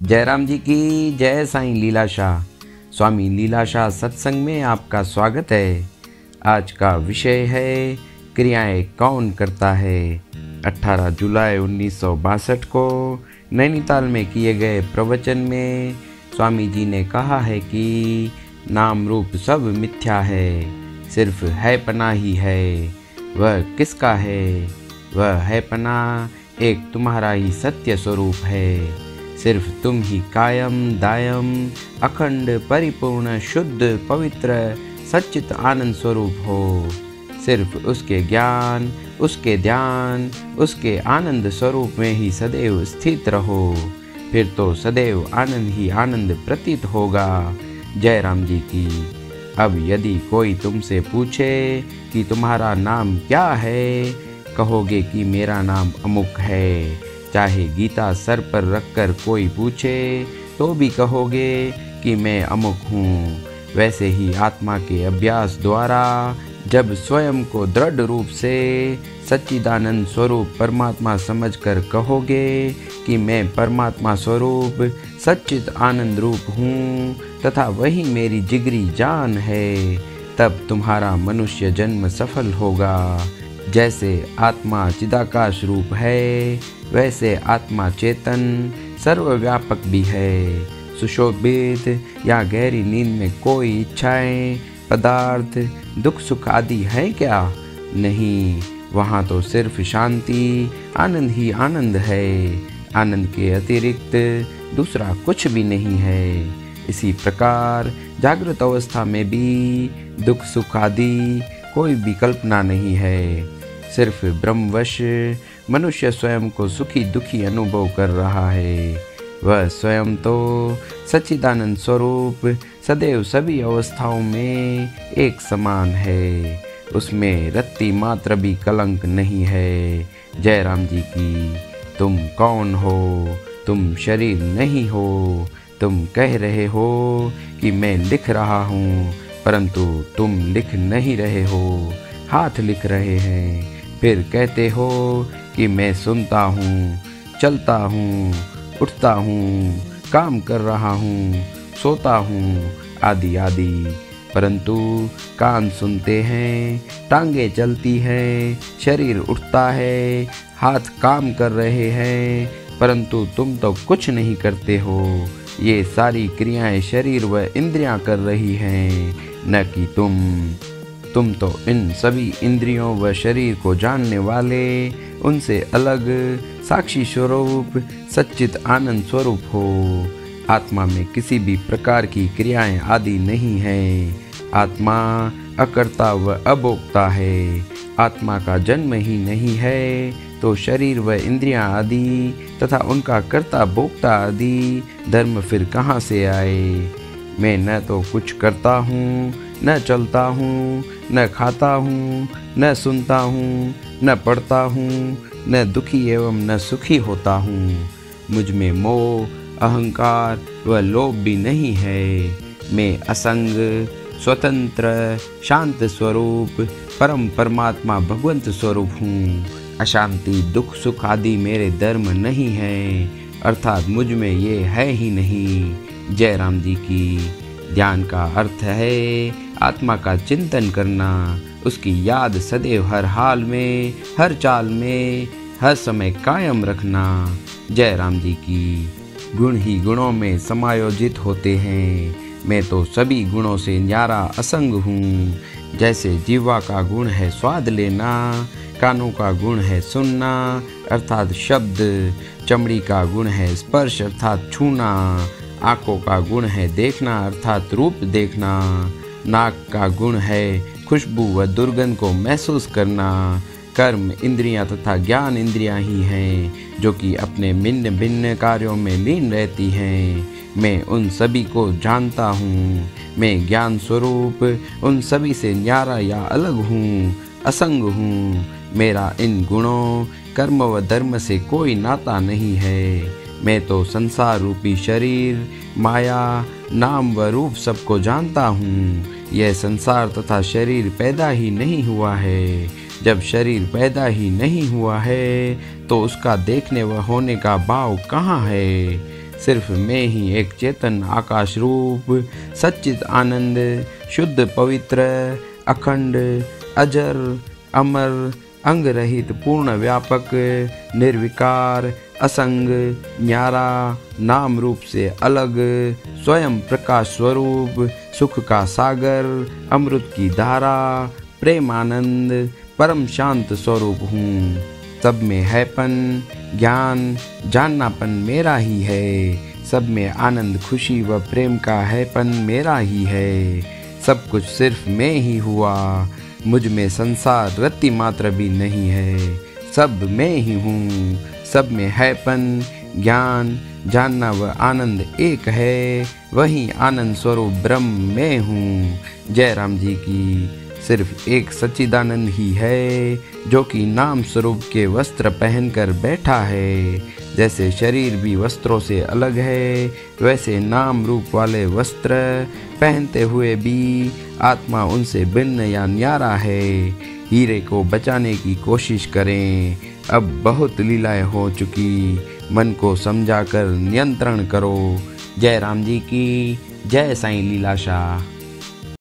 जयराम जी की जय। साईं लीलाशाह स्वामी लीलाशाह सत्संग में आपका स्वागत है। आज का विषय है क्रियाएं कौन करता है। 18 जुलाई 1962 को नैनीताल में किए गए प्रवचन में स्वामी जी ने कहा है कि नाम रूप सब मिथ्या है, सिर्फ है पना ही है। वह किसका है? वह है पना एक तुम्हारा ही सत्य स्वरूप है। सिर्फ तुम ही कायम दायम अखंड परिपूर्ण शुद्ध पवित्र सच्चित आनंद स्वरूप हो। सिर्फ उसके ज्ञान, उसके ध्यान, उसके आनंद स्वरूप में ही सदैव स्थित रहो, फिर तो सदैव आनंद ही आनंद प्रतीत होगा। जयराम जी की। अब यदि कोई तुमसे पूछे कि तुम्हारा नाम क्या है, कहोगे कि मेरा नाम अमुक है। चाहे गीता सर पर रखकर कोई पूछे तो भी कहोगे कि मैं अमुक हूँ। वैसे ही आत्मा के अभ्यास द्वारा जब स्वयं को दृढ़ रूप से सच्चिदानंद स्वरूप परमात्मा समझकर कहोगे कि मैं परमात्मा स्वरूप सच्चित आनंद रूप हूँ तथा वही मेरी जिगरी जान है, तब तुम्हारा मनुष्य जन्म सफल होगा। जैसे आत्मा चिदाकाश रूप है, वैसे आत्मा चेतन सर्वव्यापक भी है। सुशोभित या गहरी नींद में कोई इच्छाएं, पदार्थ, दुख सुख आदि है क्या? नहीं, वहाँ तो सिर्फ शांति आनंद ही आनंद है। आनंद के अतिरिक्त दूसरा कुछ भी नहीं है। इसी प्रकार जागृत अवस्था में भी दुख सुख आदि कोई भी कल्पना नहीं है। सिर्फ ब्रह्मवश मनुष्य स्वयं को सुखी दुखी अनुभव कर रहा है। वह स्वयं तो सच्चिदानंद स्वरूप सदैव सभी अवस्थाओं में एक समान है। उसमें रत्ती मात्र भी कलंक नहीं है। जयराम जी की। तुम कौन हो? तुम शरीर नहीं हो। तुम कह रहे हो कि मैं लिख रहा हूँ, परंतु तुम लिख नहीं रहे हो, हाथ लिख रहे हैं। फिर कहते हो कि मैं सुनता हूँ, चलता हूँ, उठता हूँ, काम कर रहा हूँ, सोता हूँ, आदि आदि। परंतु कान सुनते हैं, टांगें चलती हैं, शरीर उठता है, हाथ काम कर रहे हैं, परंतु तुम तो कुछ नहीं करते हो। ये सारी क्रियाएं शरीर व इंद्रियां कर रही हैं, न कि तुम तो इन सभी इंद्रियों व शरीर को जानने वाले, उनसे अलग साक्षी स्वरूप सच्चित आनंद स्वरूप हो। आत्मा में किसी भी प्रकार की क्रियाएं आदि नहीं है। आत्मा अकर्ता व अभोक्ता है। आत्मा का जन्म ही नहीं है तो शरीर व इंद्रियां आदि तथा उनका कर्ता भोक्ता आदि धर्म फिर कहाँ से आए। मैं न तो कुछ करता हूँ, न चलता हूँ, न खाता हूँ, न सुनता हूँ, न पढ़ता हूँ, न दुखी एवं न सुखी होता हूँ। मुझ में मोह, अहंकार व लोभ भी नहीं है। मैं असंग, स्वतंत्र, शांत स्वरूप परम परमात्मा भगवंत स्वरूप हूँ। अशांति, दुख सुख आदि मेरे धर्म नहीं है, अर्थात मुझ में ये है ही नहीं। जयराम जी की। ध्यान का अर्थ है आत्मा का चिंतन करना, उसकी याद सदैव हर हाल में, हर चाल में, हर समय कायम रखना। जयराम जी की। गुण ही गुणों में समायोजित होते हैं। मैं तो सभी गुणों से न्यारा असंग हूँ। जैसे जीवा का गुण है स्वाद लेना, कानों का गुण है सुनना अर्थात शब्द, चमड़ी का गुण है स्पर्श अर्थात छूना, आँखों का गुण है देखना अर्थात रूप देखना, नाक का गुण है खुशबू व दुर्गंध को महसूस करना। कर्म इंद्रियां तथा ज्ञान इंद्रियां ही हैं जो कि अपने भिन्न भिन्न कार्यों में लीन रहती हैं। मैं उन सभी को जानता हूँ। मैं ज्ञान स्वरूप उन सभी से न्यारा या अलग हूँ, असंग हूँ। मेरा इन गुणों, कर्म व धर्म से कोई नाता नहीं है। मैं तो संसार रूपी शरीर, माया, नाम व रूप सबको जानता हूँ। यह संसार तथा शरीर पैदा ही नहीं हुआ है। जब शरीर पैदा ही नहीं हुआ है तो उसका देखने व होने का भाव कहाँ है। सिर्फ मैं ही एक चेतन आकाश रूप सच्चित आनंद शुद्ध पवित्र अखंड अजर अमर अंग रहित पूर्ण व्यापक निर्विकार असंग न्यारा नाम रूप से अलग स्वयं प्रकाश स्वरूप सुख का सागर अमृत की धारा प्रेम आनंद परम शांत स्वरूप हूँ। सब में हैपन ज्ञान जाननापन मेरा ही है। सब में आनंद खुशी व प्रेम का हैपन मेरा ही है। सब कुछ सिर्फ मैं ही हुआ। मुझ में संसार रत्ती मात्र भी नहीं है। सब मैं ही हूँ। सब में हैपन ज्ञान जानना व आनंद एक है। वही आनंद स्वरूप ब्रह्म मैं हूँ। जय राम जी की। सिर्फ एक सच्चिदानंद ही है जो कि नाम स्वरूप के वस्त्र पहनकर बैठा है। जैसे शरीर भी वस्त्रों से अलग है वैसे नाम रूप वाले वस्त्र पहनते हुए भी आत्मा उनसे भिन्न या न्यारा है। हीरे को बचाने की कोशिश करें। अब बहुत लीलाएं हो चुकी। मन को समझाकर नियंत्रण करो। जय राम जी की। जय साईं लीलाशाह।